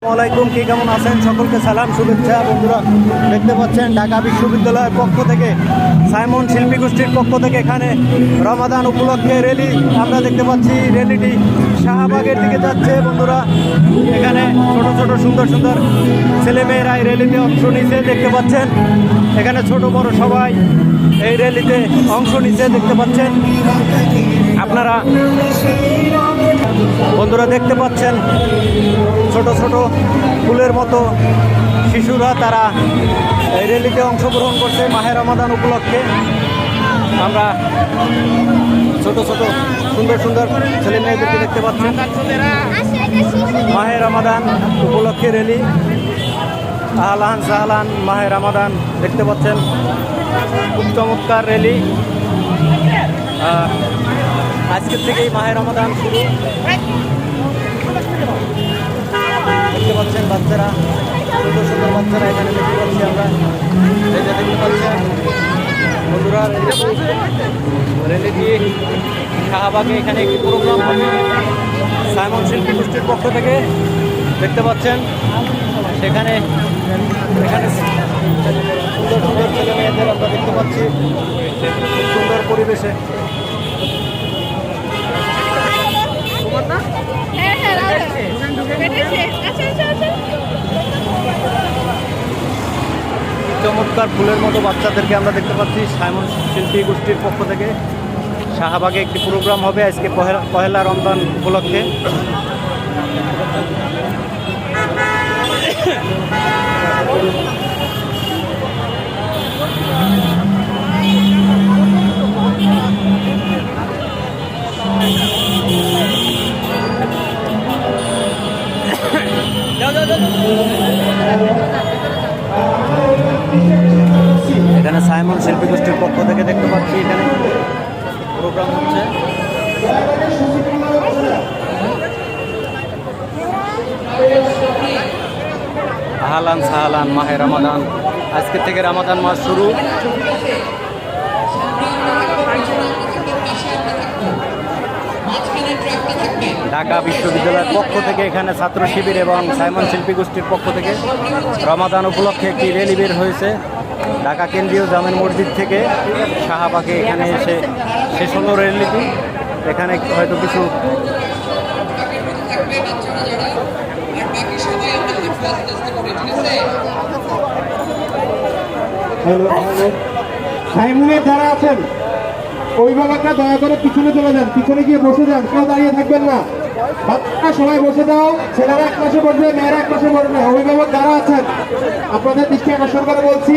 আসসালামাইকুম, কি কেমন আছেন? সকলকে সালাম, শুভেচ্ছা। বন্ধুরা দেখতে পাচ্ছেন ঢাকা বিশ্ববিদ্যালয়ের পক্ষ থেকে, সাইমন শিল্পী গোষ্ঠীর পক্ষ থেকে এখানে রমাদান উপলক্ষে র্যালি আমরা দেখতে পাচ্ছি। র্যালিটি শাহবাগের দিকে যাচ্ছে। বন্ধুরা এখানে ছোট ছোট সুন্দর সুন্দর ছেলেমেয়েরা এই র্যালিতে অংশ নিচ্ছে দেখতে পাচ্ছেন। এখানে ছোট বড় সবাই এই র্যালিতে অংশ নিচ্ছে দেখতে পাচ্ছেন আপনারা। বন্ধুরা দেখতে পাচ্ছেন ছোট ছোট ফুলের মতো শিশুরা তারা এই র্যালিতে অংশগ্রহণ করছে মাহে রমাদান উপলক্ষে। আমরা ছোট ছোট সুন্দর সুন্দর ছেলে মেয়েদেরকে দেখতে পাচ্ছেন। মাহে রমাদান উপলক্ষে র্যালি, আহলান সাহলান মাহে রমাদান দেখতে পাচ্ছেন। খুব চমৎকার র্যালি। আজকের থেকেই মাহে রমাদান শুরু। দেখতে পাচ্ছেন বাচ্চারা, সুন্দর সুন্দর বাচ্চারা এখানে দেখতে পাচ্ছি আমরা। এই যে দেখতে পাচ্ছেন বন্ধুরা, র্যালি দিয়ে শাহবাগে এখানে একটি প্রোগ্রাম হবে সাইমন শিল্পী গোষ্ঠীর পক্ষ থেকে দেখতে পাচ্ছেন। সেখানে এখানে সুন্দর সুন্দর ছেলে মেয়েদের আমরা দেখতে পাচ্ছি খুব সুন্দর পরিবেশে। চমৎকার ফুলের মতো বাচ্চাদেরকে আমরা দেখতে পাচ্ছি সাইমন শিল্পী গোষ্ঠীর পক্ষ থেকে। শাহবাগে একটি প্রোগ্রাম হবে আজকে পহেলা রমজান উপলক্ষে। এখানে সাইমন শিল্পী গোষ্ঠীর পক্ষ থেকে দেখতে পাচ্ছি এখানে প্রোগ্রাম হচ্ছে। আহলান সাহলান মাহে রমাদান, আজকে থেকে রমাদান মাস শুরু। ঢাকা বিশ্ববিদ্যালয়ের পক্ষ থেকে এখানে ছাত্র শিবির এবং সাইমন শিল্পী গোষ্ঠীর পক্ষ থেকে রমাদান উপলক্ষে একটি র্যালি বের হয়েছে ঢাকা কেন্দ্রীয় জামে মসজিদ থেকে শাহবাগে। এখানে এসে শেষ হলো র্যালিটি। এখানে হয়তো কিছু সাইমনের যারা আছেন অভিভাবকরা দয়া করে পিছনে চলে যান, পিছনে গিয়ে বসে যান, কেউ দাঁড়িয়ে থাকবেন না। বাচ্চারা সবাই বসে দাও, ছেলেরা এক পাশে বসবে, মেয়েরা এক পাশে বসবে। অভিভাবক যারা আছেন আপনাদের দৃষ্টি আকর্ষণ করে বলছি,